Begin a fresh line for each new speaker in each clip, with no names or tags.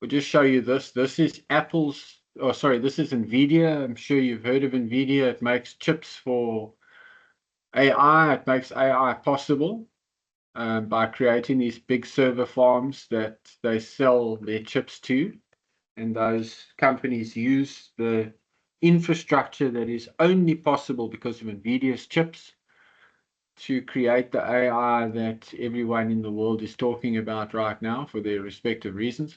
We'll just show you this. This is Apple's, oh, sorry, this is NVIDIA. I'm sure you've heard of NVIDIA. It makes chips for AI. It makes AI possible by creating these big server farms that they sell their chips to. And those companies use the infrastructure that is only possible because of NVIDIA's chips to create the AI that everyone in the world is talking about right now for their respective reasons.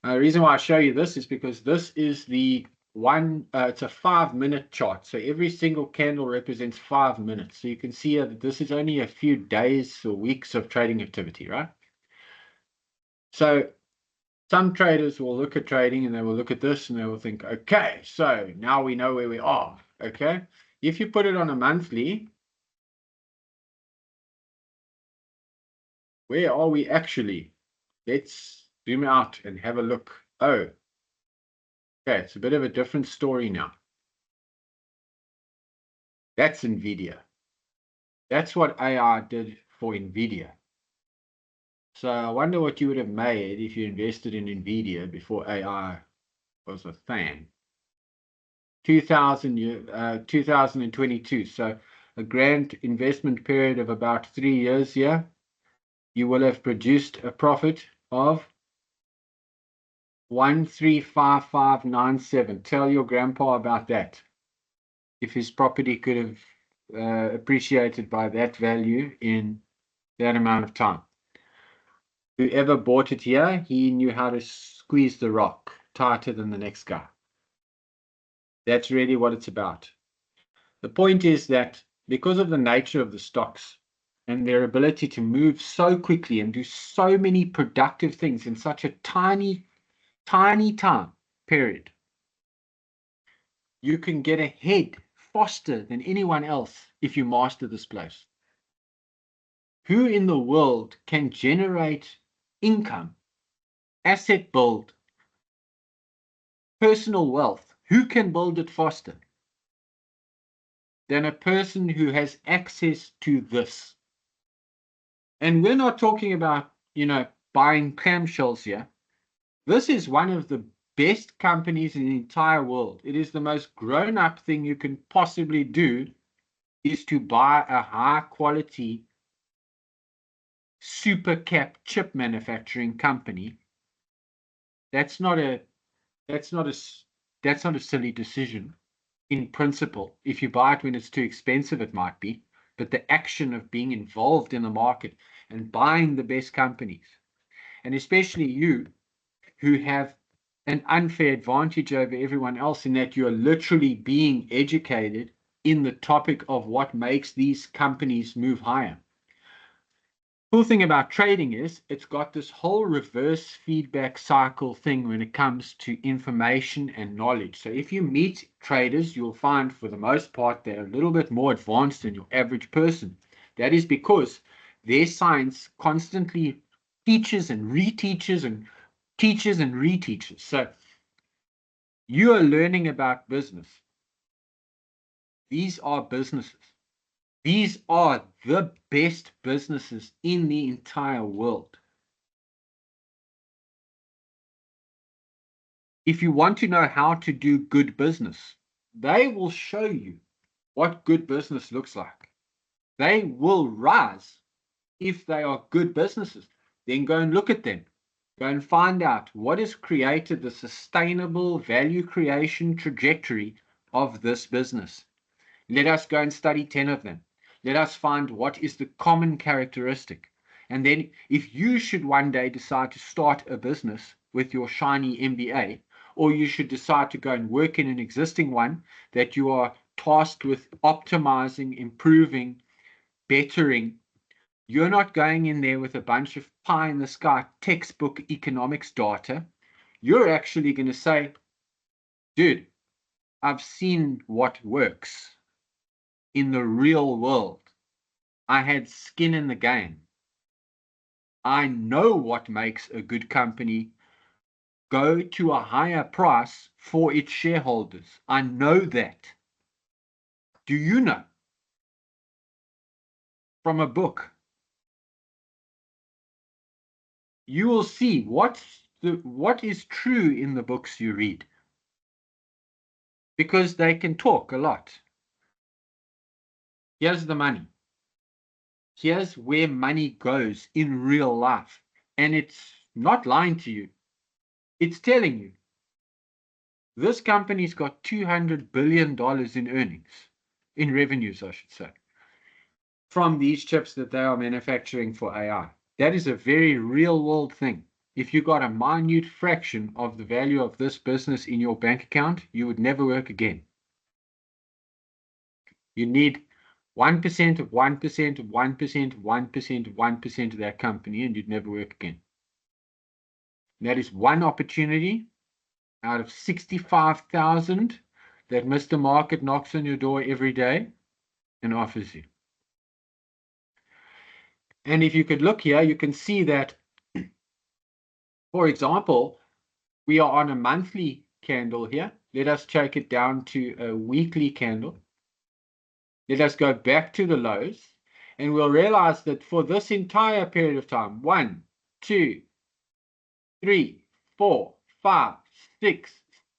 The reason why I show you this is because this is the it's a 5-minute chart. So every single candle represents 5 minutes. So you can see that this is only a few days or weeks of trading activity, right? So some traders will look at trading and they will look at this and they will think, okay, so now we know where we are. Okay. If you put it on a monthly, where are we actually? Let's zoom out and have a look. Oh, okay, it's a bit of a different story now. That's NVIDIA. That's what AI did for NVIDIA. So I wonder what you would have made if you invested in NVIDIA before AI was a thing. 2022. So a grand investment period of about 3 years here. You will have produced a profit of 135597. Tell your grandpa about that. If his property could have appreciated by that value in that amount of time. Whoever bought it here, he knew how to squeeze the rock tighter than the next guy. That's really what it's about. The point is that because of the nature of the stocks and their ability to move so quickly and do so many productive things in such a tiny time period, you can get ahead faster than anyone else if you master this place. Who in the world can generate income, asset build, personal wealth? Who can build it faster than a person who has access to this? And we're not talking about, buying clamshells here. This is one of the best companies in the entire world. It is the most grown-up thing you can possibly do, is to buy a high-quality super cap chip manufacturing company. That's not a silly decision. In principle, if you buy it when it's too expensive, it might be, but the action of being involved in the market and buying the best companies, and especially you who have an unfair advantage over everyone else in that you're literally being educated in the topic of what makes these companies move higher. Cool thing about trading is it's got this whole reverse feedback cycle thing when it comes to information and knowledge. So if you meet traders, you'll find for the most part they're a little bit more advanced than your average person. That is because their science constantly teaches and reteaches and teaches and reteaches. So you are learning about business. These are businesses. These are the best businesses in the entire world. If you want to know how to do good business, they will show you what good business looks like. They will rise if they are good businesses. Then go and look at them. Go and find out what has created the sustainable value creation trajectory of this business. Let us go and study 10 of them. Let us find what is the common characteristic. And then if you should one day decide to start a business with your shiny MBA, or you should decide to go and work in an existing one that you are tasked with optimizing, improving, bettering, you're not going in there with a bunch of pie in the sky textbook economics data. You're actually going to say, dude, I've seen what works in the real world. I had skin in the game. I know what makes a good company go to a higher price for its shareholders. I know that. Do you know? From a book. You will see what what is true in the books you read, because they can talk a lot. Here's the money. Here's where money goes in real life. And it's not lying to you. It's telling you this company's got $200 billion in earnings, in revenues, I should say, from these chips that they are manufacturing for AI. That is a very real world thing. If you got a minute fraction of the value of this business in your bank account, you would never work again. You need 1% of 1% of 1% of 1% of 1% of that company, and you'd never work again. And that is one opportunity out of 65,000 that Mr. Market knocks on your door every day and offers you. And if you could look here, you can see that, for example, we are on a monthly candle here. Let us take it down to a weekly candle. Let us go back to the lows, and we'll realize that for this entire period of time, 1, 2, 3, 4, 5, 6,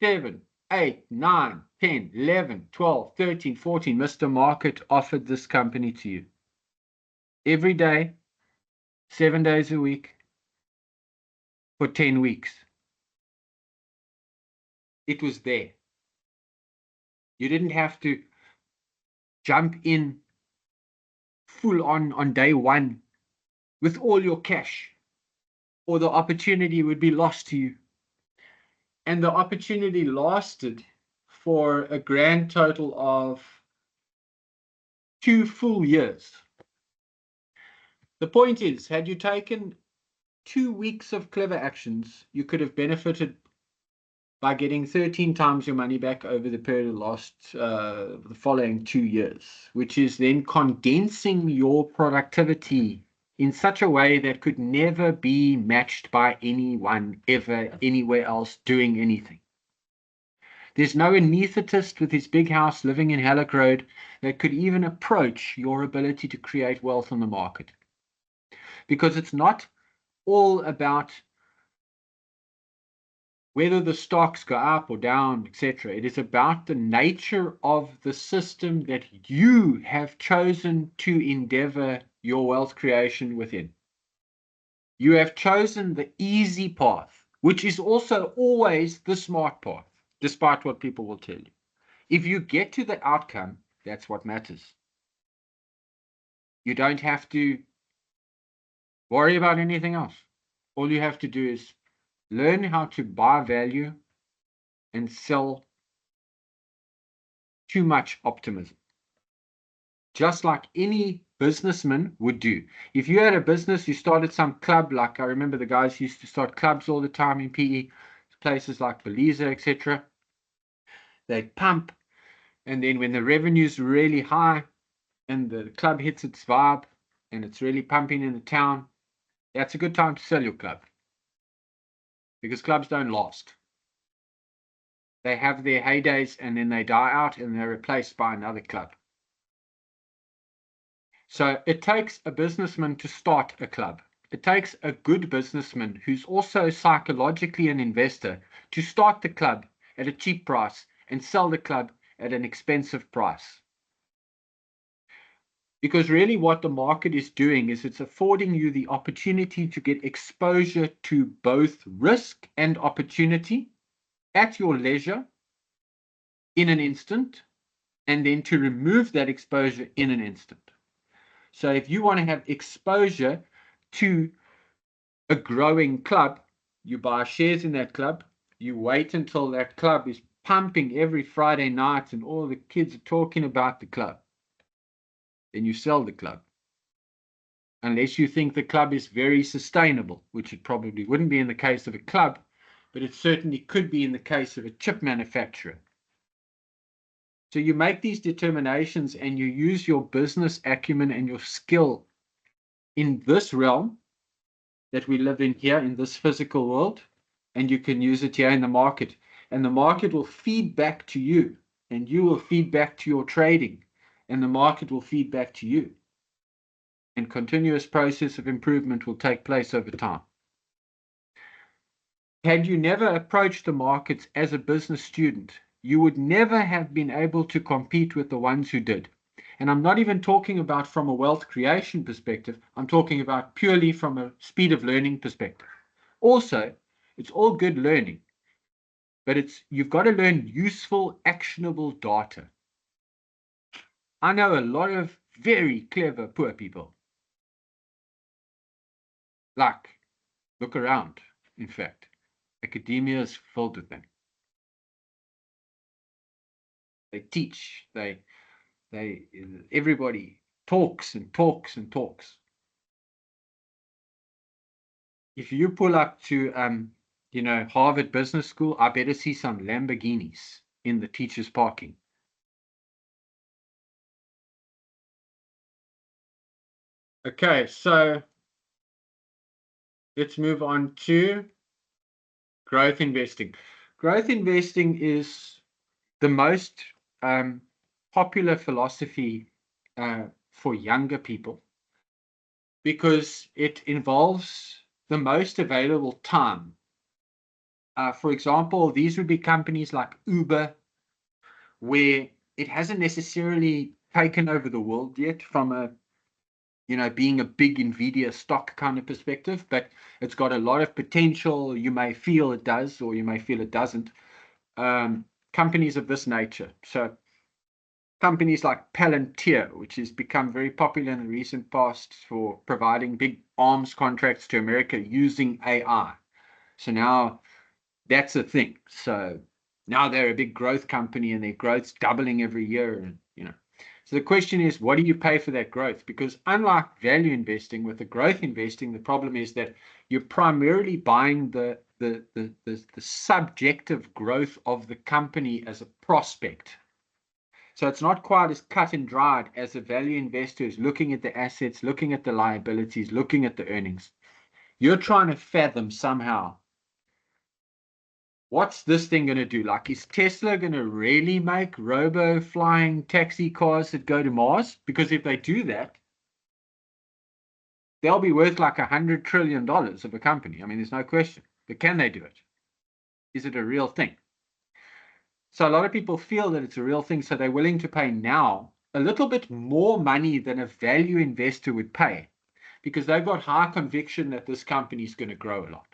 7, 8, 9, 10, 11, 12, 13, 14, Mr. Market offered this company to you. Every day, 7 days a week, for 10 weeks. It was there. You didn't have to jump in full on day one with all your cash, or the opportunity would be lost to you. And the opportunity lasted for a grand total of 2 full years. The point is, had you taken 2 weeks of clever actions, you could have benefited by getting 13 times your money back over the period of the following 2 years, which is then condensing your productivity in such a way that could never be matched by anyone ever anywhere else doing anything. There's no anaesthetist with his big house living in Halleck Road that could even approach your ability to create wealth on the market. Because it's not all about whether the stocks go up or down, etc. It is about the nature of the system that you have chosen to endeavor your wealth creation within. You have chosen the easy path, which is also always the smart path, despite what people will tell you. If you get to the outcome, that's what matters. You don't have to worry about anything else. All you have to do is learn how to buy value and sell too much optimism. Just like any businessman would do. If you had a business, you started some club, like I remember the guys used to start clubs all the time in PE, places like Belize, etc. They'd pump, and then when the revenue's really high and the club hits its vibe and it's really pumping in the town, that's a good time to sell your club. Because clubs don't last. They have their heydays and then they die out and they're replaced by another club. So it takes a businessman to start a club. It takes a good businessman who's also psychologically an investor to start the club at a cheap price and sell the club at an expensive price. Because really what the market is doing is it's affording you the opportunity to get exposure to both risk and opportunity at your leisure in an instant, and then to remove that exposure in an instant. So if you want to have exposure to a growing club, you buy shares in that club, you wait until that club is pumping every Friday night and all the kids are talking about the club. Then you sell the club. Unless you think the club is very sustainable, which it probably wouldn't be in the case of a club, but it certainly could be in the case of a chip manufacturer. So you make these determinations and you use your business acumen and your skill in this realm that we live in here in this physical world, and you can use it here in the market. And the market will feed back to you, and you will feed back to your trading, and the market will feed back to you. And continuous process of improvement will take place over time. Had you never approached the markets as a business student, you would never have been able to compete with the ones who did. And I'm not even talking about from a wealth creation perspective, I'm talking about purely from a speed of learning perspective. Also, it's all good learning, but you've got to learn useful, actionable data. I know a lot of very clever poor people. Like, look around. In fact, academia is filled with them. They teach, they everybody talks and talks and talks. If you pull up to Harvard Business School, I better see some Lamborghinis in the teachers' parking. Okay, so let's move on to growth investing. Growth investing is the most popular philosophy for younger people because it involves the most available time. For example, these would be companies like Uber, where it hasn't necessarily taken over the world yet from a being a big Nvidia stock kind of perspective, but it's got a lot of potential. You may feel it does, or you may feel it doesn't. Companies of this nature. So companies like Palantir, which has become very popular in the recent past for providing big arms contracts to America using AI. So now that's a thing. So now they're a big growth company and their growth's doubling every year. And. So the question is, what do you pay for that growth? Because unlike value investing, with the growth investing, the problem is that you're primarily buying the subjective growth of the company as a prospect. So it's not quite as cut and dried as a value investor is looking at the assets, looking at the liabilities, looking at the earnings. You're trying to fathom somehow, what's this thing going to do? Like, is Tesla going to really make robo-flying taxi cars that go to Mars? Because if they do that, they'll be worth like $100 trillion of a company. I mean, there's no question. But can they do it? Is it a real thing? So a lot of people feel that it's a real thing, so they're willing to pay now a little bit more money than a value investor would pay because they've got high conviction that this company is going to grow a lot.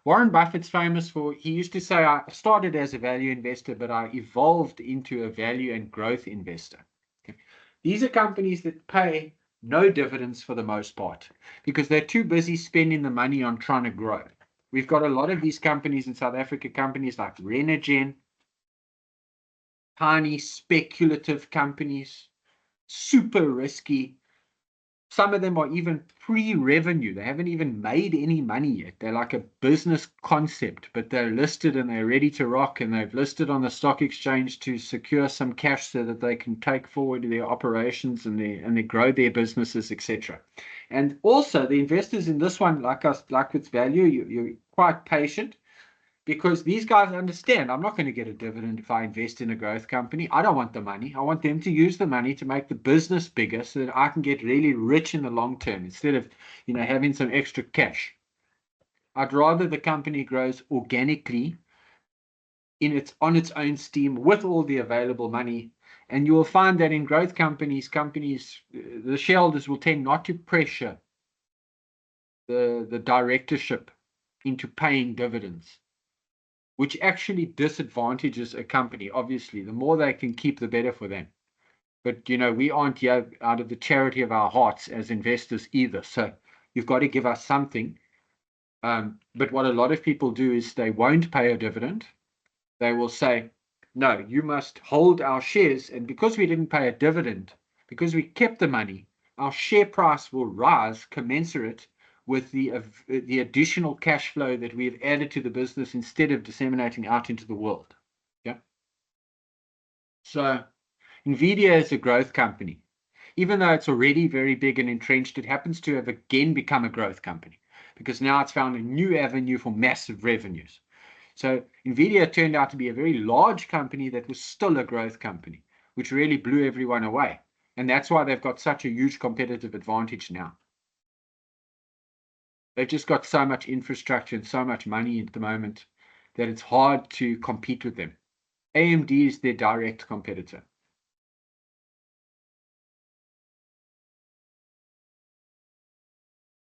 Warren Buffett's famous for, he used to say, I started as a value investor, but I evolved into a value and growth investor. Okay. These are companies that pay no dividends for the most part because they're too busy spending the money on trying to grow. We've got a lot of these companies in South Africa, companies like Renogen, tiny speculative companies, super risky. Some of them are even pre-revenue. They haven't even made any money yet. They're like a business concept, but they're listed and they're ready to rock, and they've listed on the stock exchange to secure some cash so that they can take forward their operations and they grow their businesses, etc. And also the investors in this one, like us, like with value, you're quite patient because these guys understand I'm not going to get a dividend if I invest in a growth company. I don't want the money. I want them to use the money to make the business bigger so that I can get really rich in the long term instead of, having some extra cash. I'd rather the company grows organically on its own steam with all the available money. And you will find that in growth companies, the shareholders will tend not to pressure the directorship into paying dividends, which actually disadvantages a company. Obviously, the more they can keep, the better for them. But we aren't here out of the charity of our hearts as investors either. So you've got to give us something. But what a lot of people do is they won't pay a dividend. They will say, no, you must hold our shares. And because we didn't pay a dividend, because we kept the money, our share price will rise commensurate with the additional cash flow that we've added to the business instead of disseminating out into the world. Yeah. So Nvidia is a growth company. Even though it's already very big and entrenched, it happens to have again become a growth company because now it's found a new avenue for massive revenues. So Nvidia turned out to be a very large company that was still a growth company, which really blew everyone away. And that's why they've got such a huge competitive advantage now. They've just got so much infrastructure and so much money at the moment that it's hard to compete with them. AMD is their direct competitor.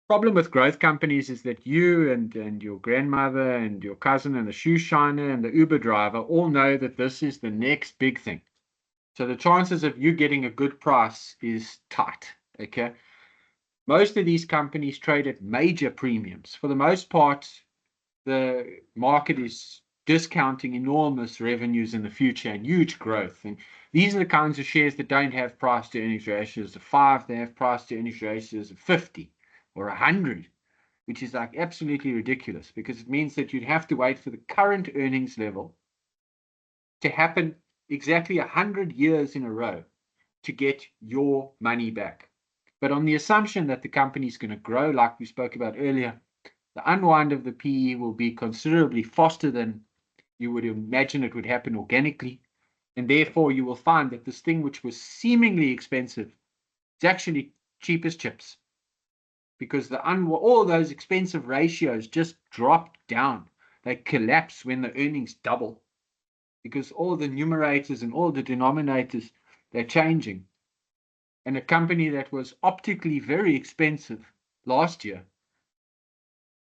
Problem with growth companies is that you and your grandmother and your cousin and the shoe shiner and the Uber driver all know that this is the next big thing. So the chances of you getting a good price is tight. Okay. Most of these companies trade at major premiums. For the most part, the market is discounting enormous revenues in the future and huge growth. And these are the kinds of shares that don't have price to earnings ratios of 5, they have price to earnings ratios of 50 or 100, which is like absolutely ridiculous because it means that you'd have to wait for the current earnings level to happen exactly 100 years in a row to get your money back. But on the assumption that the company is going to grow, like we spoke about earlier, the unwind of the PE will be considerably faster than you would imagine it would happen organically. And therefore, you will find that this thing which was seemingly expensive is actually cheap as chips because all those expensive ratios just drop down. They collapse when the earnings double because all the numerators and all the denominators, they're changing. And a company that was optically very expensive last year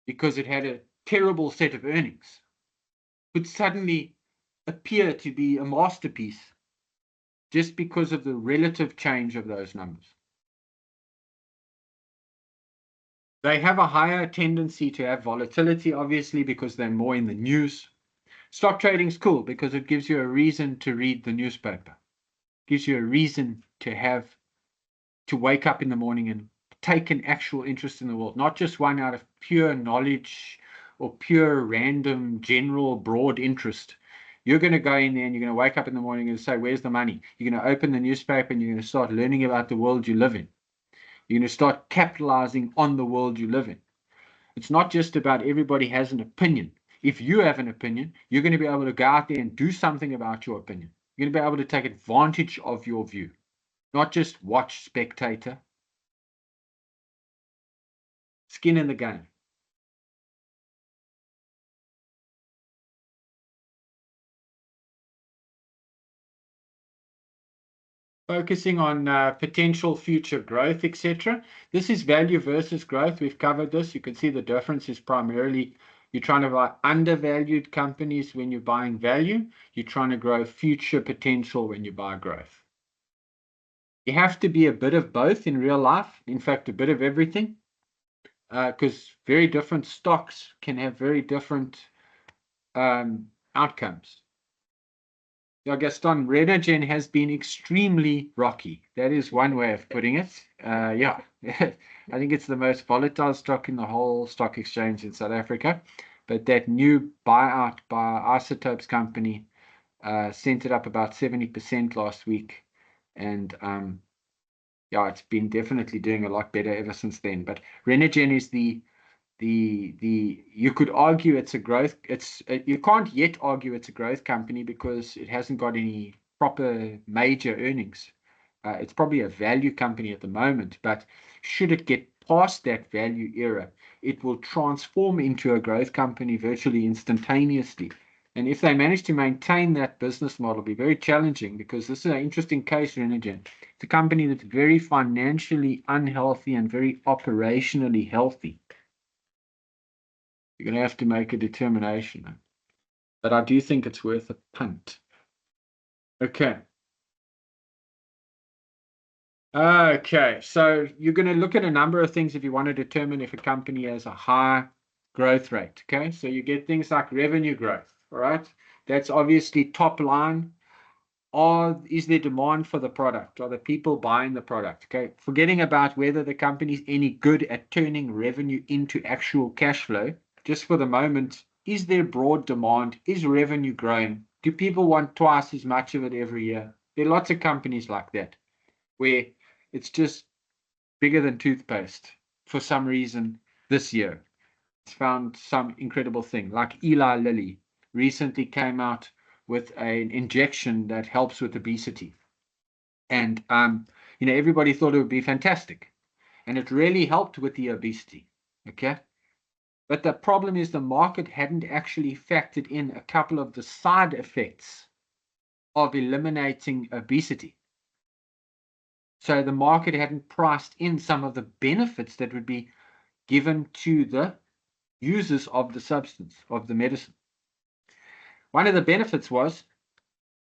because it had a terrible set of earnings would suddenly appear to be a masterpiece just because of the relative change of those numbers. They have a higher tendency to have volatility, obviously, because they're more in the news. Stock trading is cool because it gives you a reason to read the newspaper, gives you a reason to wake up in the morning and take an actual interest in the world, not just one out of pure knowledge or pure random general broad interest. You're going to go in there and you're going to wake up in the morning and say, where's the money? You're going to open the newspaper and you're going to start learning about the world you live in. You're going to start capitalizing on the world you live in. It's not just about everybody has an opinion. If you have an opinion, you're going to be able to go out there and do something about your opinion. You're going to be able to take advantage of your view, not just watch spectator. Skin in the game. Focusing on potential future growth, etc. This is value versus growth. We've covered this. You can see the difference is primarily you're trying to buy undervalued companies when you're buying value. You're trying to grow future potential when you buy growth. You have to be a bit of both in real life. In fact, a bit of everything, because very different stocks can have very different outcomes. Yeah, Gaston, Renogen has been extremely rocky. That is one way of putting it. Yeah, I think it's the most volatile stock in the whole stock exchange in South Africa. But that new buyout by Isotopes company sent it up about 70% last week. And yeah, it's been definitely doing a lot better ever since then. But Renogen is the you could argue it's a growth. You can't yet argue it's a growth company because it hasn't got any proper major earnings. It's probably a value company at the moment, but should it get past that value era, it will transform into a growth company virtually instantaneously. And if they manage to maintain that business model, it'll be very challenging because this is an interesting case, Renogen. It's a company that's very financially unhealthy and very operationally healthy. You're going to have to make a determination. But I do think it's worth a punt. Okay. Okay. So you're going to look at a number of things if you want to determine if a company has a high growth rate. Okay. So you get things like revenue growth. All right. That's obviously top line. Is there demand for the product? Are the people buying the product? Okay. Forgetting about whether the company's any good at turning revenue into actual cash flow. Just for the moment, is there broad demand? Is revenue growing? Do people want twice as much of it every year? There are lots of companies like that where it's just bigger than toothpaste for some reason this year. It's found some incredible thing, like Eli Lilly recently came out with an injection that helps with obesity. And everybody thought it would be fantastic. And it really helped with the obesity. Okay. But the problem is the market hadn't actually factored in a couple of the side effects of eliminating obesity. So the market hadn't priced in some of the benefits that would be given to the users of the substance, of the medicine. One of the benefits was,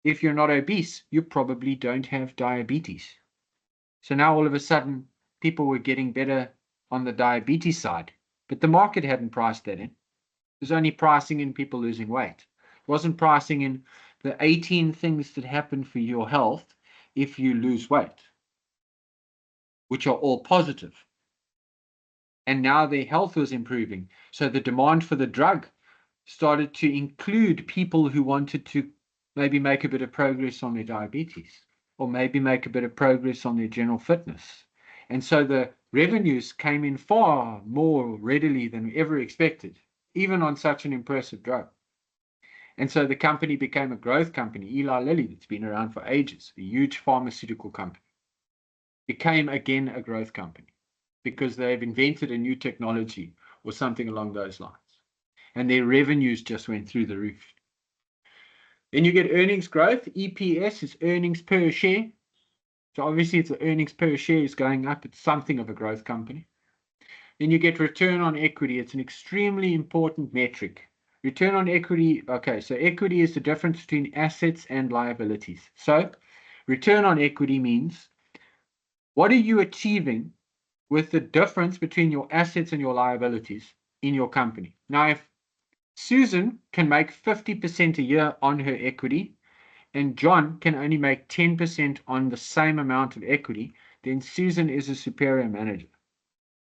if you're not obese, you probably don't have diabetes. So now all of a sudden, people were getting better on the diabetes side, but the market hadn't priced that in. It was only pricing in people losing weight. It wasn't pricing in the 18 things that happen for your health if you lose weight, which are all positive. And now their health was improving. So the demand for the drug started to include people who wanted to maybe make a bit of progress on their diabetes, or maybe make a bit of progress on their general fitness. And so the revenues came in far more readily than we ever expected, even on such an impressive drug. And so the company became a growth company. Eli Lilly, that's been around for ages, a huge pharmaceutical company, became again a growth company because they've invented a new technology or something along those lines. And their revenues just went through the roof. Then you get earnings growth. EPS is earnings per share. So obviously, if the earnings per share is going up, it's something of a growth company. Then you get return on equity. It's an extremely important metric. Return on equity, okay, so equity is the difference between assets and liabilities. So return on equity means, what are you achieving with the difference between your assets and your liabilities in your company? Now, if Susan can make 50% a year on her equity, and John can only make 10% on the same amount of equity, then Susan is a superior manager.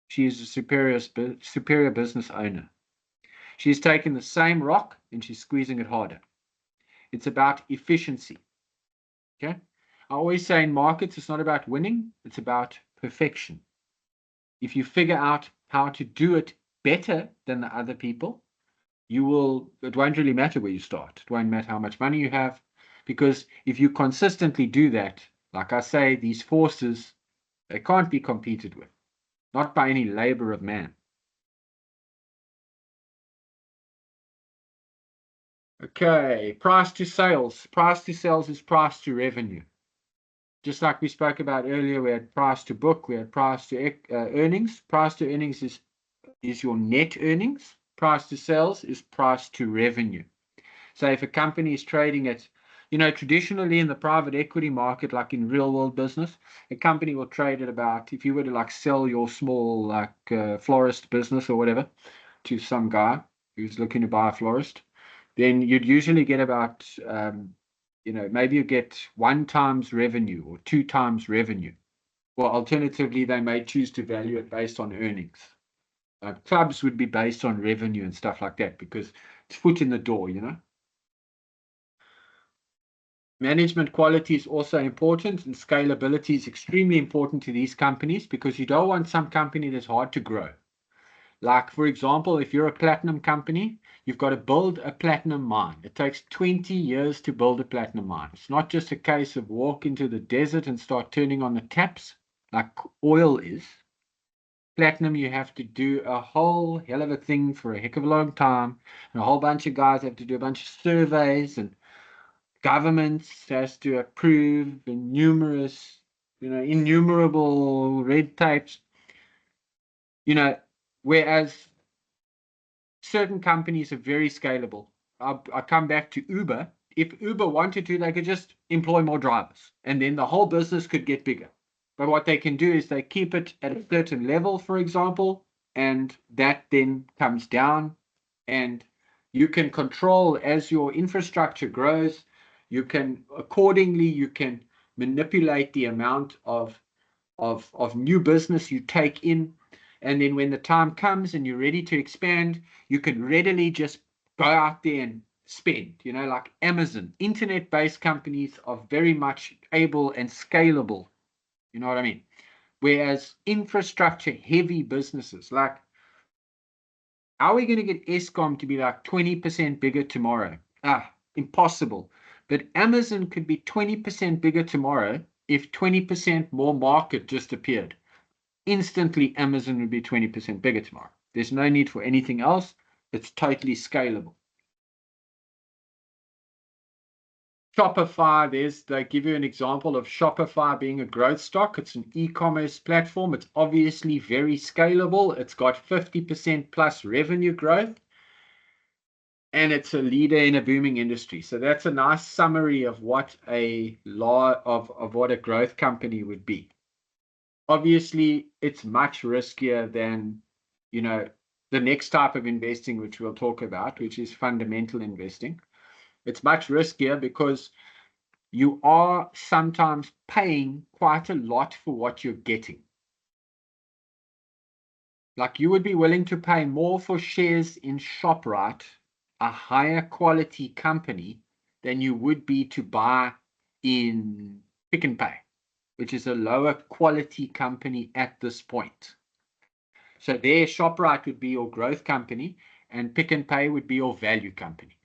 She is a superior business owner. She's taken the same rock and she's squeezing it harder. It's about efficiency. Okay? I always say in markets, it's not about winning, it's about perfection. If you figure out how to do it better than the other people, it won't really matter where you start. It won't matter how much money you have, because if you consistently do that, like I say, these forces, they can't be competed with, not by any labor of man. Okay, price to sales. Price to sales is price to revenue. Just like we spoke about earlier, we had price to book, we had price to earnings. Price to earnings is your net earnings. Price to sales is price to revenue. So if a company is trading at, traditionally in the private equity market, like in real world business, a company will trade at about, if you were to like sell your small florist business or whatever to some guy who's looking to buy a florist, then you'd usually get about, maybe you get 1 times revenue or 2 times revenue. Well, alternatively, they may choose to value it based on earnings. Clubs would be based on revenue and stuff like that because it's foot in the door, Management quality is also important, and scalability is extremely important to these companies because you don't want some company that's hard to grow. Like, for example, if you're a platinum company, you've got to build a platinum mine. It takes 20 years to build a platinum mine. It's not just a case of walk into the desert and start turning on the taps like oil is. Platinum, you have to do a whole hell of a thing for a heck of a long time. And a whole bunch of guys have to do a bunch of surveys, and governments has to approve innumerable red tapes, whereas certain companies are very scalable. I come back to Uber. If Uber wanted to, they could just employ more drivers and then the whole business could get bigger. But what they can do is they keep it at a certain level, for example, and that then comes down, and you can control as your infrastructure grows. You can manipulate the amount of new business you take in. And then when the time comes and you're ready to expand, you can readily just go out there and spend, like Amazon. Internet-based companies are very much able and scalable. You know what I mean? Whereas infrastructure-heavy businesses, like, how are we going to get Eskom to be like 20% bigger tomorrow? Impossible. But Amazon could be 20% bigger tomorrow if 20% more market just appeared. Instantly, Amazon would be 20% bigger tomorrow. There's no need for anything else. It's totally scalable. Shopify, they give you an example of Shopify being a growth stock. It's an e-commerce platform. It's obviously very scalable. It's got 50% plus revenue growth, and it's a leader in a booming industry. So that's a nice summary of what a law of what a growth company would be. Obviously, it's much riskier than, the next type of investing, which we'll talk about, which is fundamental investing. It's much riskier because you are sometimes paying quite a lot for what you're getting. Like you would be willing to pay more for shares in ShopRite, a higher quality company, than you would be to buy in Pick n Pay, which is a lower quality company at this point. So there, ShopRite would be your growth company, and Pick n Pay would be your value company.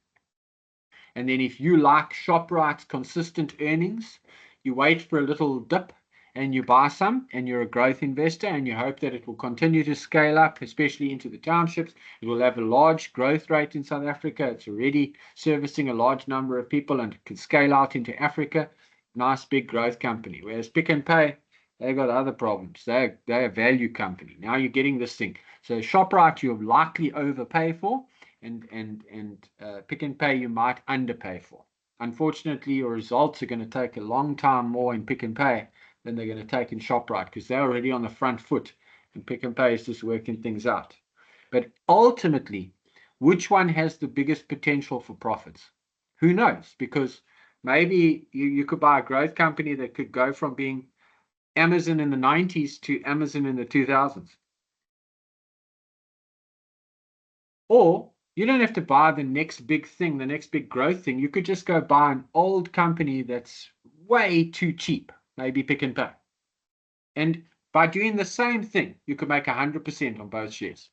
And then if you like ShopRite's consistent earnings, you wait for a little dip and you buy some, and you're a growth investor, and you hope that it will continue to scale up, especially into the townships. It will have a large growth rate in South Africa. It's already servicing a large number of people and can scale out into Africa. Nice big growth company. Whereas Pick n Pay, they've got other problems. They're a value company. Now you're getting this thing. So ShopRite you'll likely overpay for, and Pick n Pay you might underpay for. Unfortunately, your results are going to take a long time more in Pick n Pay than they're going to take in ShopRite, because they're already on the front foot and Pick n Pay is just working things out. But ultimately, which one has the biggest potential for profits? Who knows? Because maybe you could buy a growth company that could go from being Amazon in the 90s to Amazon in the 2000s. Or you don't have to buy the next big thing, the next big growth thing. You could just go buy an old company that's way too cheap, maybe Pick n Pay. And by doing the same thing, you could make 100% on both shares,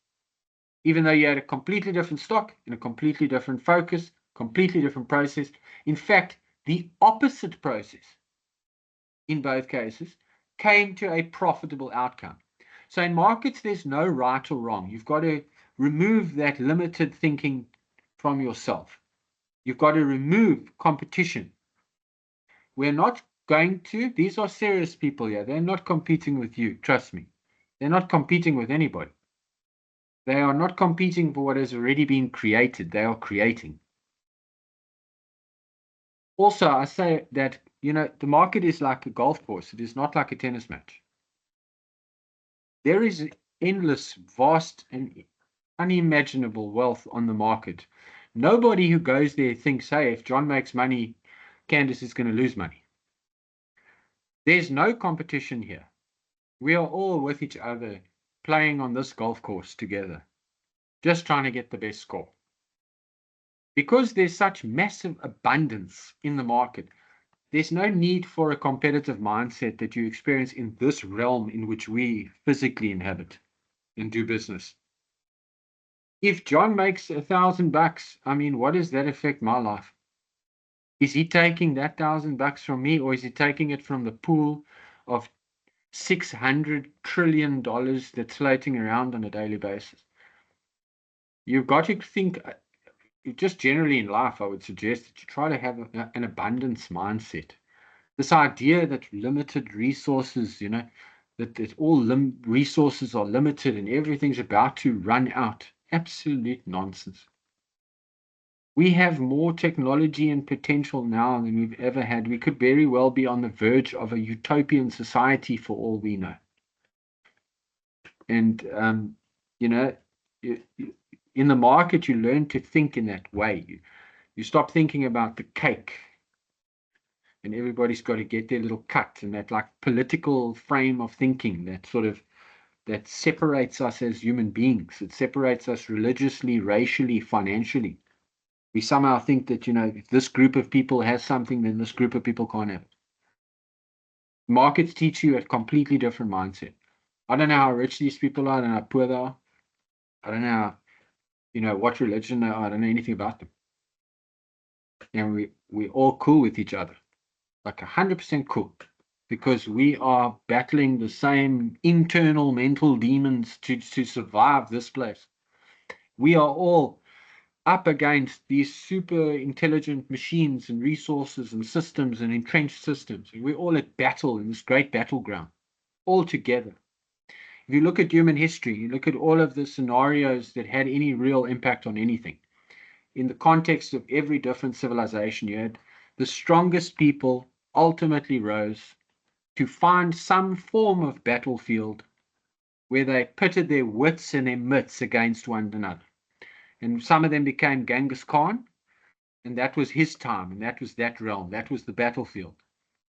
even though you had a completely different stock and a completely different focus, completely different process. In fact, the opposite process in both cases came to a profitable outcome. So in markets, there's no right or wrong. You've got to remove that limited thinking from yourself. You've got to remove competition. We're not going to, these are serious people here. They're not competing with you. Trust me. They're not competing with anybody. They are not competing for what has already been created. They are creating. Also, I say that, the market is like a golf course. It is not like a tennis match. There is endless, vast, and unimaginable wealth on the market. Nobody who goes there thinks, hey, if John makes money, Candace is going to lose money. There's no competition here. We are all with each other playing on this golf course together, just trying to get the best score. Because there's such massive abundance in the market, there's no need for a competitive mindset that you experience in this realm in which we physically inhabit and do business. If John makes $1,000, I mean, what does that affect my life? Is he taking that $1,000 from me, or is he taking it from the pool of $600 trillion that's floating around on a daily basis? You've got to think, just generally in life, I would suggest that you try to have an abundance mindset. This idea that limited resources, that all resources are limited and everything's about to run out. Absolute nonsense. We have more technology and potential now than we've ever had. We could very well be on the verge of a utopian society for all we know. And, in the market, you learn to think in that way. You stop thinking about the cake and everybody's got to get their little cut, and that like political frame of thinking that separates us as human beings. It separates us religiously, racially, financially. We somehow think that, if this group of people has something, then this group of people can't have it. Markets teach you a completely different mindset. I don't know how rich these people are. I don't know how poor they are. I don't know how, what religion they are. I don't know anything about them. And we're all cool with each other. Like 100% cool. because we are battling the same internal mental demons to survive this place. We are all up against these super intelligent machines and resources and systems and entrenched systems. And we're all at battle in this great battleground, all together. If you look at human history, you look at all of the scenarios that had any real impact on anything. In the context of every different civilization, you had the strongest people ultimately rose to find some form of battlefield where they pitted their wits and their myths against one another. And some of them became Genghis Khan, and that was his time, and that was that realm, that was the battlefield.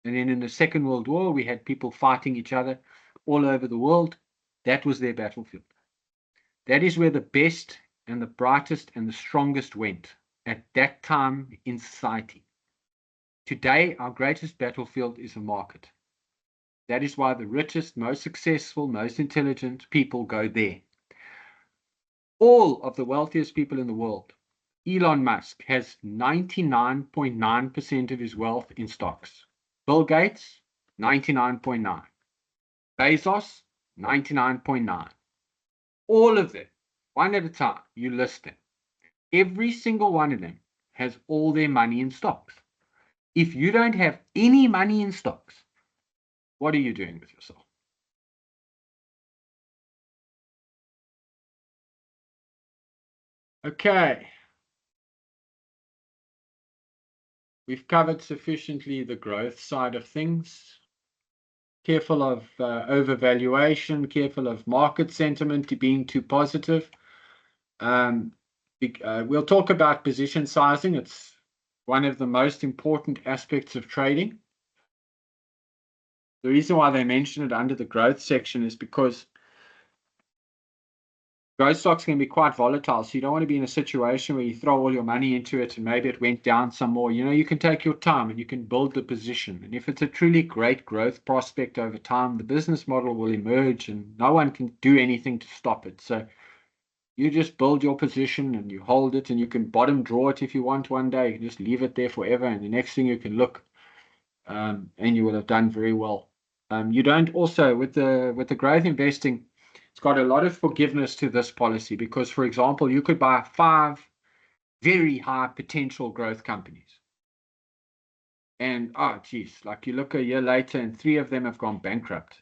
And then in the Second World War, we had people fighting each other all over the world. That was their battlefield. That is where the best and the brightest and the strongest went at that time in society. Today, our greatest battlefield is a market. That is why the richest, most successful, most intelligent people go there. All of the wealthiest people in the world, Elon Musk has 99.9% of his wealth in stocks. Bill Gates, 99.9. Bezos, 99.9. All of them, one at a time, you list them. Every single one of them has all their money in stocks. If you don't have any money in stocks, what are you doing with yourself? Okay. We've covered sufficiently the growth side of things. Careful of overvaluation, careful of market sentiment being too positive. We'll talk about position sizing. It's one of the most important aspects of trading. The reason why they mention it under the growth section is because growth stocks can be quite volatile. So you don't want to be in a situation where you throw all your money into it and maybe it went down some more. You can take your time and you can build the position. And if it's a truly great growth prospect over time, the business model will emerge and no one can do anything to stop it. So you just build your position and you hold it, and you can bottom draw it if you want one day. You can just leave it there forever, and the next thing you can look, and you will have done very well. You don't also with the growth investing, it's got a lot of forgiveness to this policy because, for example, you could buy 5 very high potential growth companies, and geez, like you look a year later and 3 of them have gone bankrupt.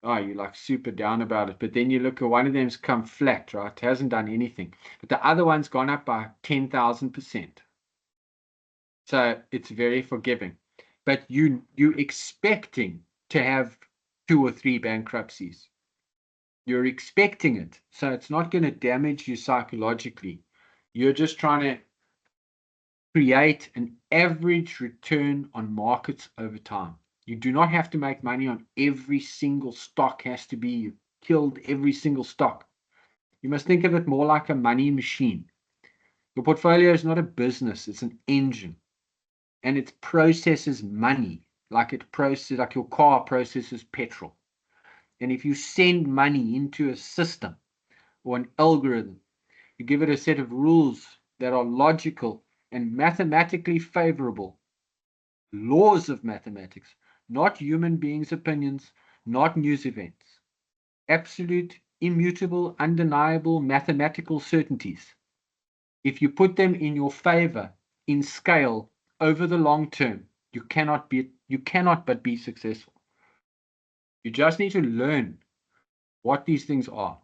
You're like super down about it. But then you look at one of them's come flat, right? It hasn't done anything. But the other one's gone up by 10,000%. So it's very forgiving. But you're expecting to have 2 or 3 bankruptcies. You're expecting it. So it's not going to damage you psychologically. You're just trying to create an average return on markets over time. You do not have to make money on every single stock has to be killed every single stock. You must think of it more like a money machine. Your portfolio is not a business, it's an engine. And it processes money like your car processes petrol. And if you send money into a system or an algorithm, you give it a set of rules that are logical and mathematically favorable, laws of mathematics, not human beings' opinions, not news events. Absolute, immutable, undeniable mathematical certainties. If you put them in your favor in scale over the long term, you cannot but be successful. You just need to learn what these things are.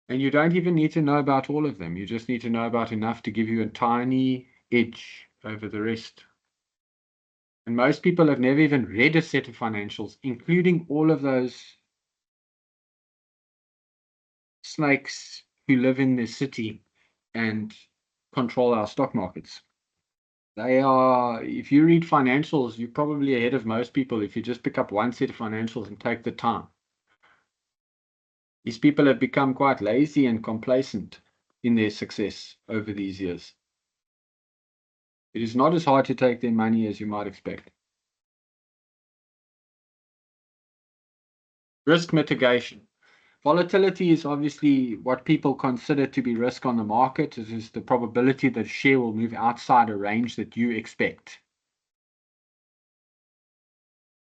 And you don't even need to know about all of them. You just need to know about enough to give you a tiny edge over the rest. And most people have never even read a set of financials, including all of those snakes who live in the city and control our stock markets. If you read financials, you're probably ahead of most people if you just pick up one set of financials and take the time. These people have become quite lazy and complacent in their success over these years. It is not as hard to take their money as you might expect. Risk mitigation. Volatility is obviously what people consider to be risk on the market. It is the probability that a share will move outside a range that you expect.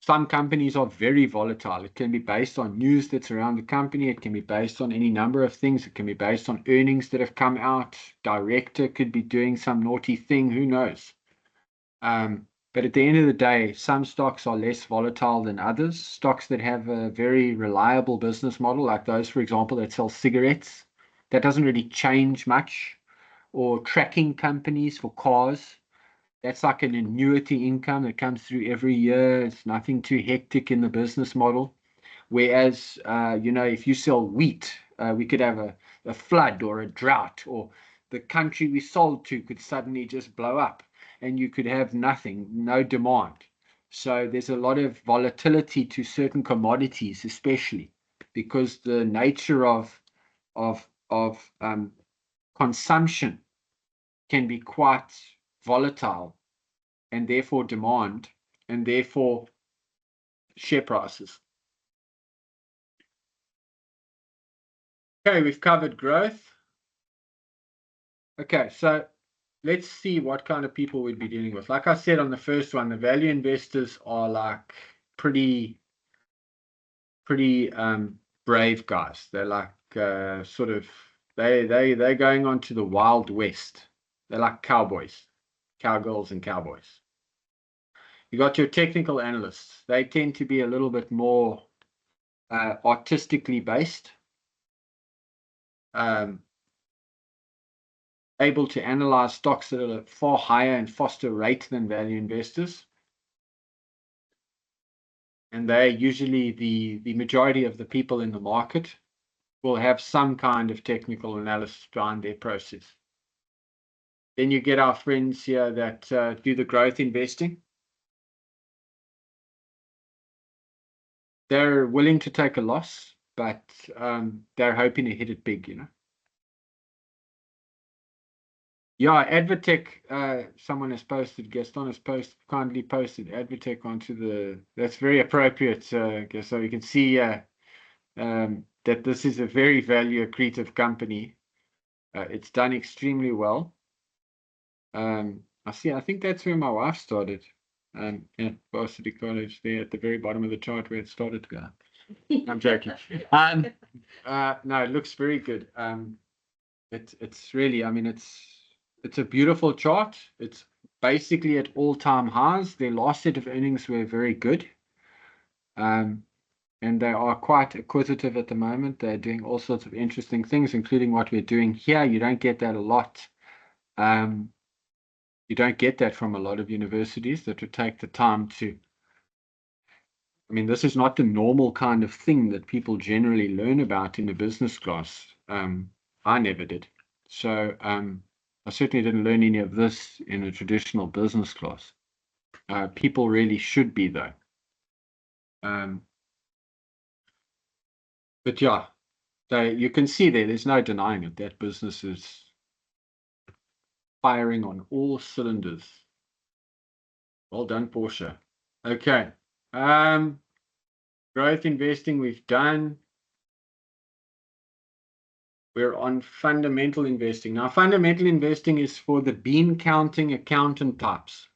Some companies are very volatile. It can be based on news that's around the company. It can be based on any number of things. It can be based on earnings that have come out. Director could be doing some naughty thing. Who knows? But at the end of the day, some stocks are less volatile than others. Stocks that have a very reliable business model, like those, for example, that sell cigarettes, that doesn't really change much, or tracking companies for cars. That's like an annuity income that comes through every year. It's nothing too hectic in the business model. Whereas, if you sell wheat, we could have a flood or a drought, or the country we sold to could suddenly just blow up and you could have nothing, no demand. So there's a lot of volatility to certain commodities, especially because the nature of consumption can be quite volatile, and therefore demand, and therefore share prices. Okay, we've covered growth. Okay, so let's see what kind of people we'd be dealing with. Like I said on the first one, the value investors are like pretty brave guys. They're like sort of they're going on to the Wild West. They're like cowboys, cowgirls and cowboys. You got your technical analysts. They tend to be a little bit more artistically based. Able to analyze stocks at a far higher and faster rate than value investors. And they're usually the majority of the people in the market will have some kind of technical analysis behind their process. Then you get our friends here that do the growth investing. They're willing to take a loss, but they're hoping to hit it big, Yeah, Advotech, someone has posted, Gaston has kindly posted Advotech onto that's very appropriate, so you can see that this is a very value accretive company. It's done extremely well. I think that's where my wife started. Yeah, Varsity College there at the very bottom of the chart where it started to go. I'm joking. No, it looks very good. It's really, it's a beautiful chart. It's basically at all-time highs. Their last set of earnings were very good. And they are quite acquisitive at the moment. They're doing all sorts of interesting things, including what we're doing here. You don't get that a lot. You don't get that from a lot of universities that would take the time to. This is not the normal kind of thing that people generally learn about in a business class. I never did. So I certainly didn't learn any of this in a traditional business class. People really should be, though. But yeah, you can see there's no denying it. That business is firing on all cylinders. Well done, Porsche. Okay. Growth investing we've done. We're on fundamental investing. Now, fundamental investing is for the bean counting accountant types.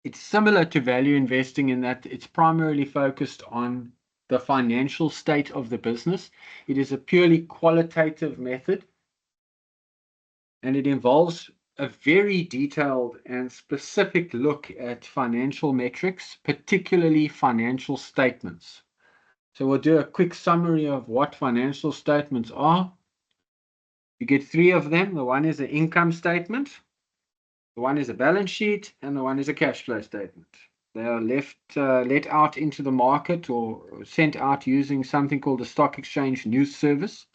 It's similar to value investing in that it's primarily focused on the financial state of the business. It is a purely qualitative method, and it involves a very detailed and specific look at financial metrics, particularly financial statements. So we'll do a quick summary of what financial statements are. You get three of them. The one is an income statement, the one is a balance sheet, and the one is a cash flow statement. They are let out into the market or sent out using something called the Stock Exchange News Service.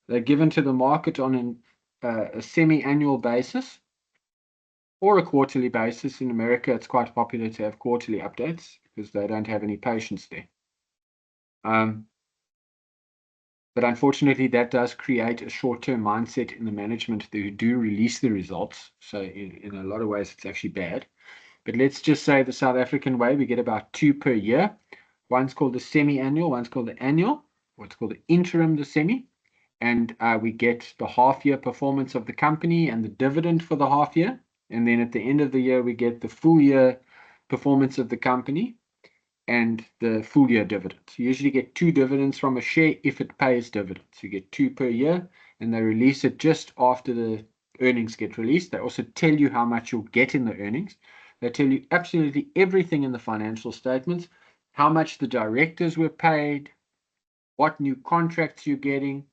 They're given to the market on a semi-annual basis or a quarterly basis. In America, it's quite popular to have quarterly updates because they don't have any patience there. But unfortunately, that does create a short-term mindset in the management who do release the results. So in a lot of ways, it's actually bad. But let's just say the South African way, we get about 2 per year. One's called the semi-annual, one's called the annual, what's called the interim, the semi. And we get the half-year performance of the company and the dividend for the half year. And then at the end of the year, we get the full year performance of the company and the full year dividend. You usually get 2 dividends from a share if it pays dividends. You get 2 per year, and they release it just after the earnings get released. They also tell you how much you'll get in the earnings. They tell you absolutely everything in the financial statements, how much the directors were paid, what new contracts you're getting.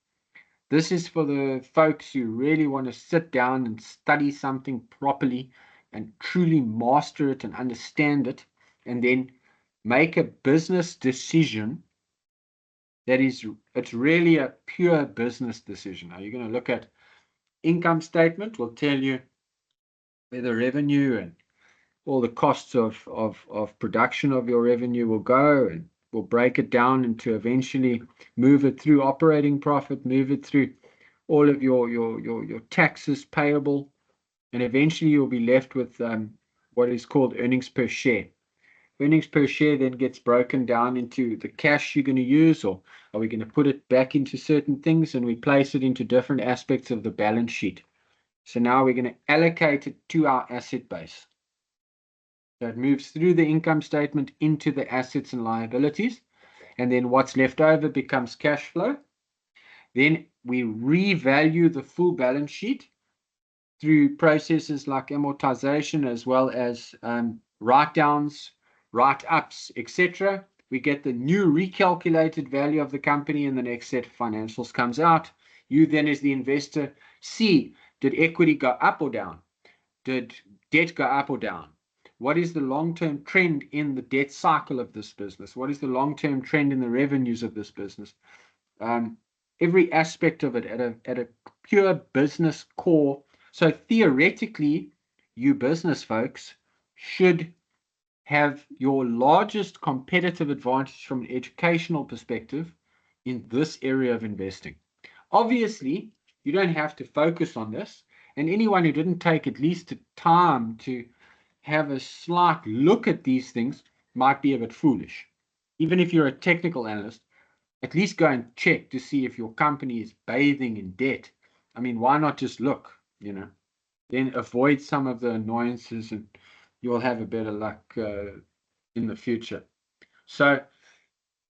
This is for the folks who really want to sit down and study something properly and truly master it and understand it, and then make a business decision that is, it's really a pure business decision. Now you're going to look at income statement, will tell you where the revenue and all the costs of production of your revenue will go, and we'll break it down into eventually move it through operating profit, move it through all of your taxes payable, and eventually you'll be left with what is called earnings per share. Earnings per share then gets broken down into the cash you're going to use, or are we going to put it back into certain things, and we place it into different aspects of the balance sheet. So now we're going to allocate it to our asset base. So it moves through the income statement into the assets and liabilities, and then what's left over becomes cash flow. Then we revalue the full balance sheet through processes like amortization, as well as write-downs, write-ups, etc. We get the new recalculated value of the company, and the next set of financials comes out. You then, as the investor, see, did equity go up or down? Did debt go up or down? What is the long-term trend in the debt cycle of this business? What is the long-term trend in the revenues of this business? Every aspect of it at a pure business core. So theoretically, you business folks should have your largest competitive advantage from an educational perspective in this area of investing. Obviously, you don't have to focus on this, and anyone who didn't take at least the time to have a slight look at these things might be a bit foolish. Even if you're a technical analyst, at least go and check to see if your company is bathing in debt. I mean, why not just look, then avoid some of the annoyances, and you'll have a better luck in the future. So,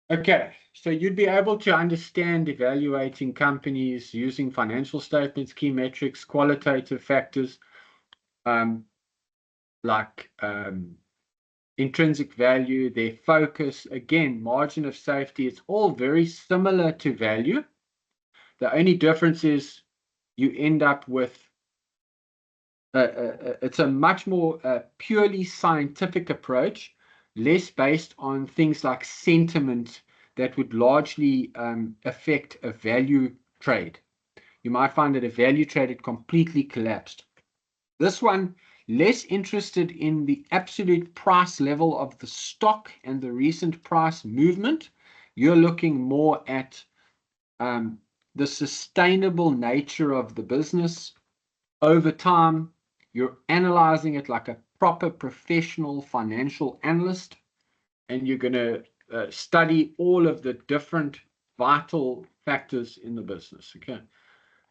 okay, so you'd be able to understand evaluating companies using financial statements, key metrics, qualitative factors, like intrinsic value, their focus, again, margin of safety. It's all very similar to value. The only difference is you end up with it's a much more purely scientific approach, less based on things like sentiment that would largely affect a value trade. You might find that a value trade had completely collapsed. This one, less interested in the absolute price level of the stock and the recent price movement. You're looking more at the sustainable nature of the business over time. You're analyzing it like a proper professional financial analyst, and you're going to study all of the different vital factors in the business. Okay,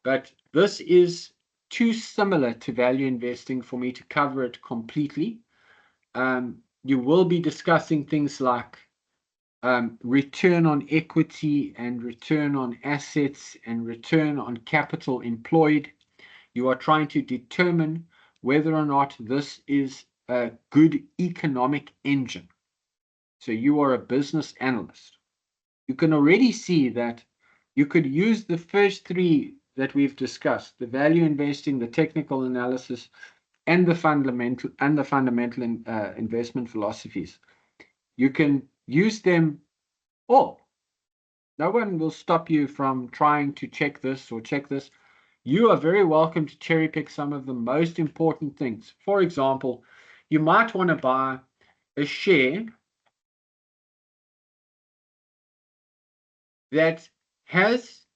but this is too similar to value investing for me to cover it completely. You will be discussing things like return on equity and return on assets and return on capital employed. You are trying to determine whether or not this is a good economic engine. So you are a business analyst. You can already see that you could use the first 3 that we've discussed, the value investing, the technical analysis, and the fundamental investment philosophies. You can use them all. No one will stop you from trying to check this or check this. You are very welcome to cherry pick some of the most important things. For example, you might want to buy a share that has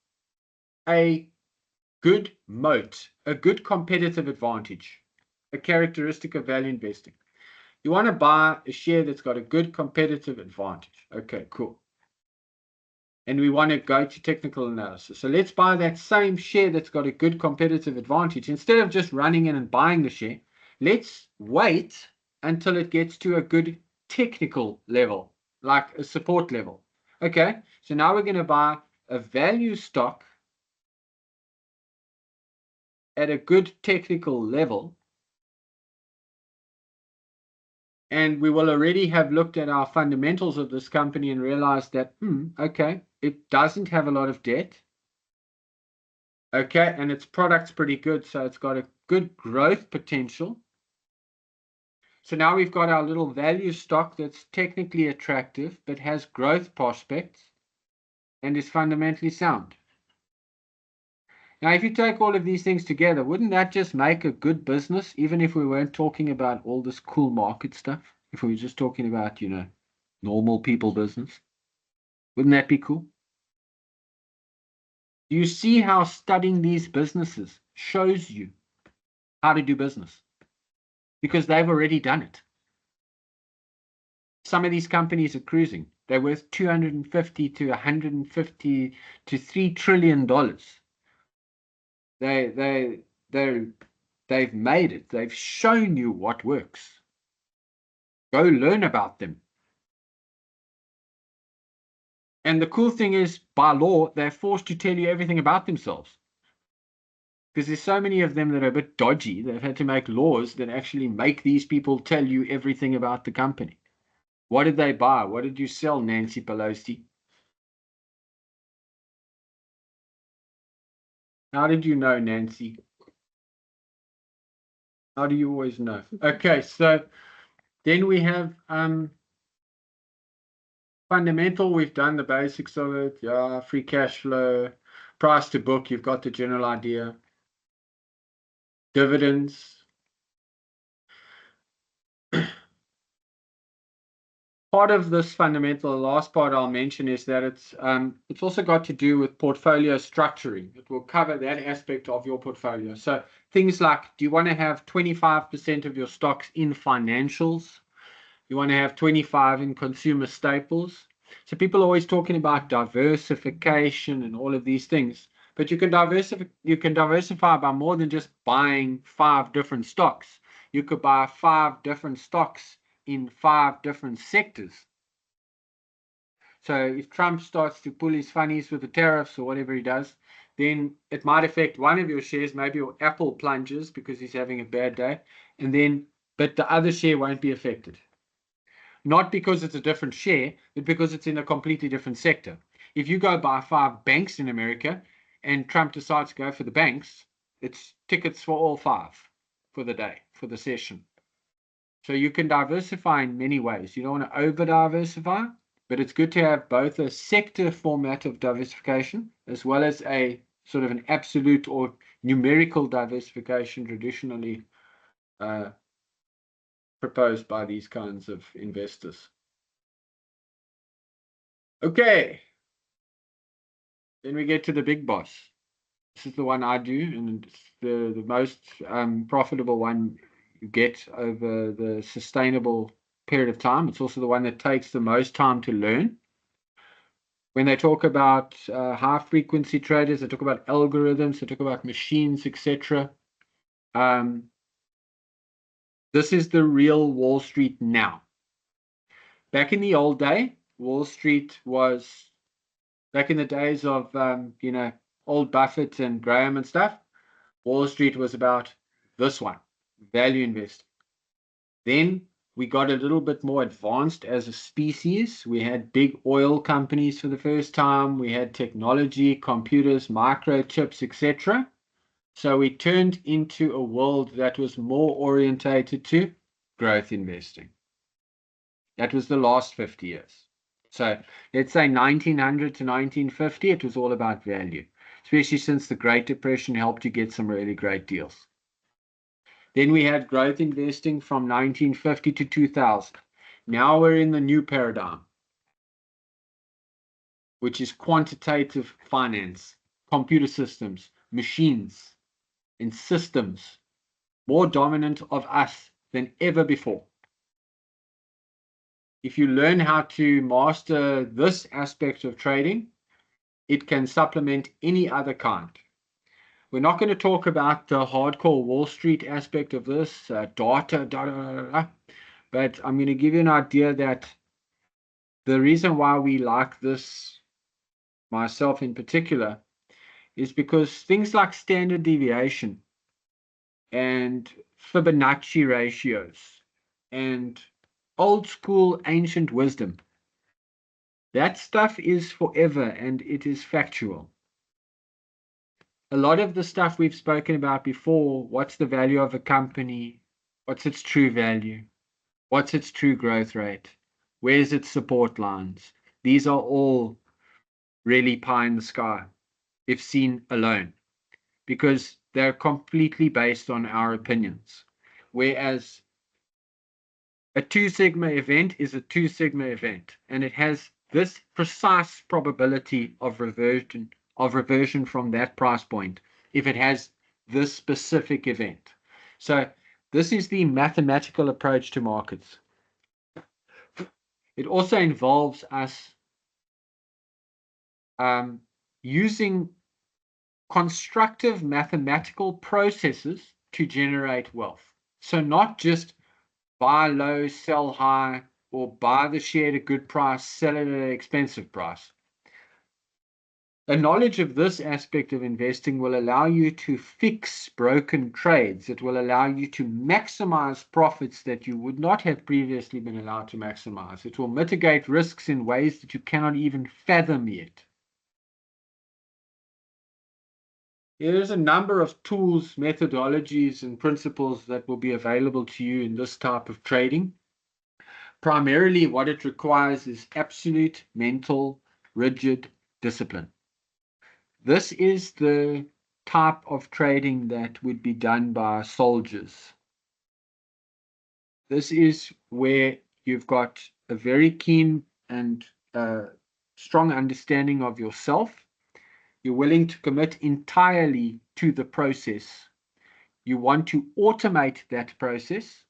a good moat, a good competitive advantage, a characteristic of value investing. You want to buy a share that's got a good competitive advantage. Okay, cool. And we want to go to technical analysis. So let's buy that same share that's got a good competitive advantage. Instead of just running in and buying the share, let's wait until it gets to a good technical level, like a support level. Okay, so now we're going to buy a value stock at a good technical level. And we will already have looked at our fundamentals of this company and realized that, okay, it doesn't have a lot of debt. Okay, and its product's pretty good, so it's got a good growth potential. So now we've got our little value stock that's technically attractive, but has growth prospects and is fundamentally sound. Now, if you take all of these things together, wouldn't that just make a good business, even if we weren't talking about all this cool market stuff? If we were just talking about, normal people business, wouldn't that be cool? Do you see how studying these businesses shows you how to do business? Because they've already done it. Some of these companies are cruising. They're worth 250 to 150 to $3 trillion. They've made it. They've shown you what works. Go learn about them. And the cool thing is, by law, they're forced to tell you everything about themselves. Because there's so many of them that are a bit dodgy, they've had to make laws that actually make these people tell you everything about the company. What did they buy? What did you sell, Nancy Pelosi? How did you know, Nancy? How do you always know? Okay, so then we have fundamental. We've done the basics of it. Yeah, free cash flow, price to book. You've got the general idea. Dividends. Part of this fundamental, the last part I'll mention is that it's also got to do with portfolio structuring. It will cover that aspect of your portfolio. So things like, do you want to have 25% of your stocks in financials? You want to have 25 in consumer staples. So people are always talking about diversification and all of these things, but you can diversify by more than just buying 5 different stocks. You could buy 5 different stocks in 5 different sectors. So if Trump starts to pull his funnies with the tariffs or whatever he does, then it might affect one of your shares. Maybe your Apple plunges because he's having a bad day, but the other share won't be affected. Not because it's a different share, but because it's in a completely different sector. If you go buy 5 banks in America and Trump decides to go for the banks, it's tickets for all 5 for the day, for the session. So you can diversify in many ways. You don't want to over diversify, but it's good to have both a sector format of diversification as well as a sort of an absolute or numerical diversification traditionally proposed by these kinds of investors. Okay, then we get to the big boss. This is the one I do, and it's the most profitable one you get over the sustainable period of time. It's also the one that takes the most time to learn. When they talk about high frequency traders, they talk about algorithms, they talk about machines, etc. This is the real Wall Street now. Back in the old day, Wall Street was back in the days of old Buffett and Graham and stuff. Wall Street was about this one, value investing. Then we got a little bit more advanced as a species. We had big oil companies for the first time. We had technology, computers, microchips, etc. So we turned into a world that was more orientated to growth investing. That was the last 50 years. So let's say 1900 to 1950, it was all about value, especially since the Great Depression helped you get some really great deals. Then we had growth investing from 1950 to 2000. Now we're in the new paradigm, which is quantitative finance, computer systems, machines, and systems, more dominant of us than ever before. if you learn how to master this aspect of trading, it can supplement any other kind. We're not going to talk about the hardcore Wall Street aspect of this, data, but I'm going to give you an idea that the reason why we like this, myself in particular, is because things like standard deviation and Fibonacci ratios and old school ancient wisdom, that stuff is forever and it is factual. A lot of the stuff we've spoken about before, what's the value of a company? What's its true value? What's its true growth rate? Where's its support lines? These are all really pie in the sky if seen alone, because they're completely based on our opinions. Whereas a 2 sigma event is a 2 sigma event, and it has this precise probability of reversion from that price point if it has this specific event. So this is the mathematical approach to markets. It also involves us using constructive mathematical processes to generate wealth. So not just buy low, sell high, or buy the share at a good price, sell it at an expensive price. A knowledge of this aspect of investing will allow you to fix broken trades. It will allow you to maximize profits that you would not have previously been allowed to maximize. It will mitigate risks in ways that you cannot even fathom yet. There's a number of tools, methodologies, and principles that will be available to you in this type of trading. Primarily, what it requires is absolute mental, rigid discipline. This is the type of trading that would be done by soldiers. This is where you've got a very keen and strong understanding of yourself. You're willing to commit entirely to the process. You want to automate that process.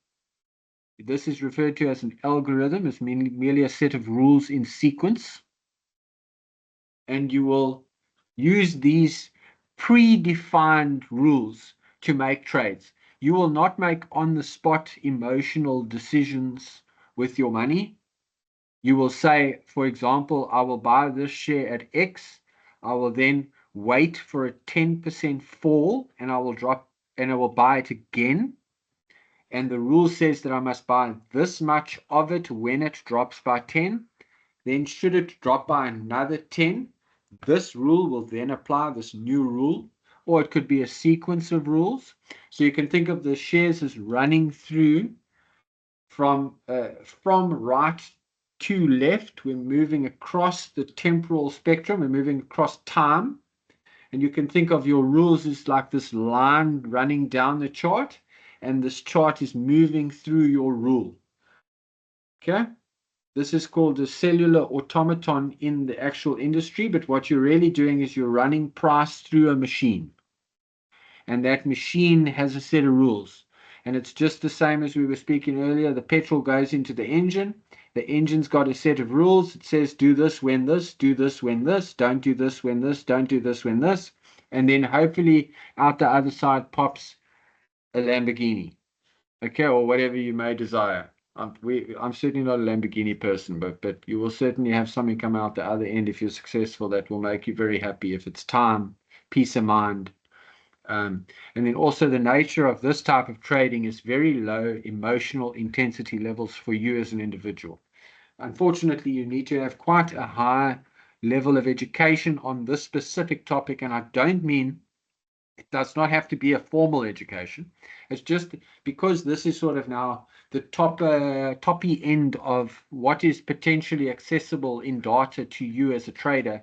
This is referred to as an algorithm. It's merely a set of rules in sequence. And you will use these predefined rules to make trades. You will not make on-the-spot emotional decisions with your money. You will say, for example, I will buy this share at X. I will then wait for a 10% fall and I will buy it again. And the rule says that I must buy this much of it when it drops by 10. Then should it drop by another 10, this rule will then apply, this new rule, or it could be a sequence of rules. So you can think of the shares as running through from right to left. We're moving across the temporal spectrum. We're moving across time. And you can think of your rules as like this line running down the chart, and this chart is moving through your rule. Okay? This is called a cellular automaton in the actual industry, but what you're really doing is you're running price through a machine. And that machine has a set of rules. And it's just the same as we were speaking earlier. The petrol goes into the engine. The engine's got a set of rules. It says do this when this, do this when this, don't do this when this, don't do this when this. And then hopefully out the other side pops a Lamborghini. Okay, or whatever you may desire. I'm certainly not a Lamborghini person, but you will certainly have something come out the other end if you're successful that will make you very happy. If it's time, peace of mind. And then also the nature of this type of trading is very low emotional intensity levels for you as an individual. Unfortunately, you need to have quite a high level of education on this specific topic, and I don't mean it does not have to be a formal education. It's just because this is sort of now the toppy end of what is potentially accessible in data to you as a trader.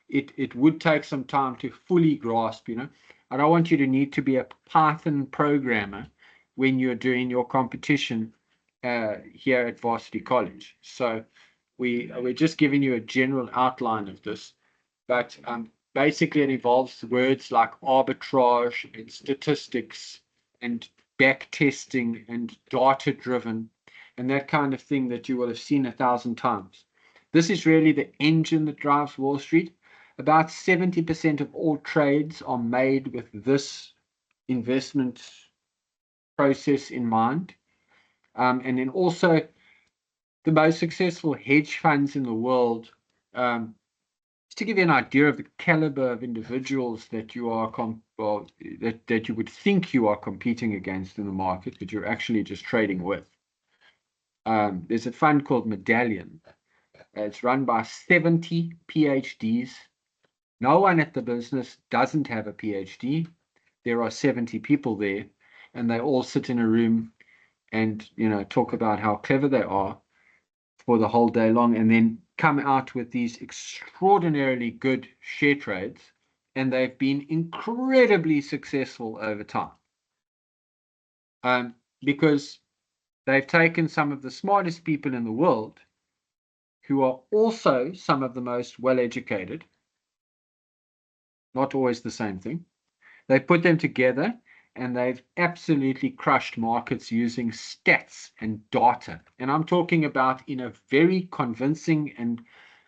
It would take some time to fully grasp, you know. I don't want you to need to be a Python programmer when you're doing your competition here at Varsity College. So we're just giving you a general outline of this, but basically it involves words like arbitrage and statistics and back testing and data driven. and that kind of thing that you will have seen 1,000 times. This is really the engine that drives Wall Street. About 70% of all trades are made with this investment process in mind. And then also the most successful hedge funds in the world, just to give you an idea of the caliber of individuals that you are that you would think you are competing against in the market, but you're actually just trading with. There's a fund called Medallion. It's run by 70 PhDs. No one at the business doesn't have a PhD. There are 70 people there, and they all sit in a room and talk about how clever they are for the whole day long, and then come out with these extraordinarily good share trades, and they've been incredibly successful over time. Because they've taken some of the smartest people in the world, who are also some of the most well-educated, not always the same thing. They put them together, and they've absolutely crushed markets using stats and data. And I'm talking about in a very convincing and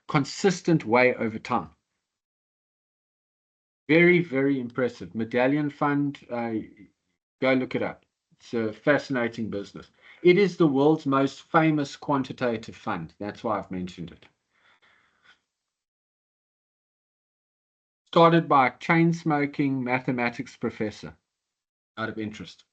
consistent way over time. Very, very impressive. Medallion Fund, go look it up. It's a fascinating business. It is the world's most famous quantitative fund. That's why I've mentioned it. Started by a chain-smoking mathematics professor out of interest.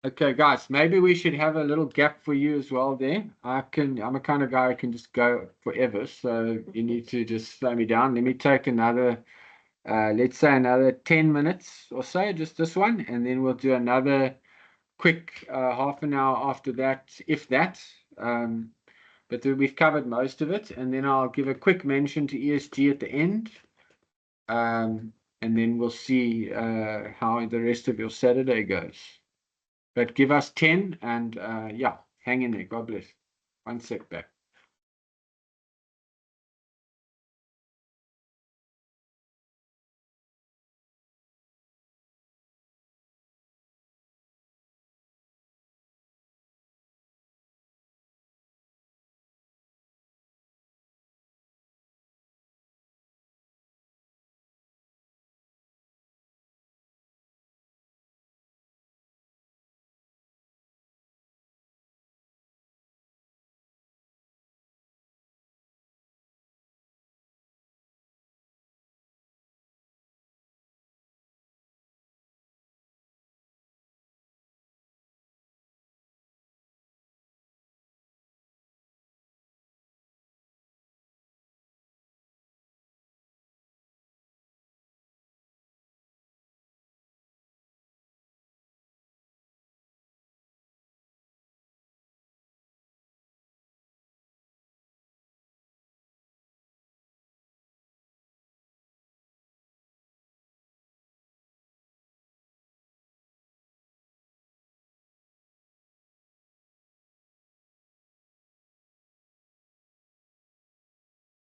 Okay, guys, maybe we should have a little gap for you as well there. I'm a kind of guy who can just go forever, so you need to just slow me down. Let me take another, let's say another 10 minutes or so, just this one, and then we'll do another quick half an hour after that, if that. But we've covered most of it, and then I'll give a quick mention to ESG at the end. And then we'll see how the rest of your Saturday goes. But give us 10 and yeah, hang in there. God bless. One sec back.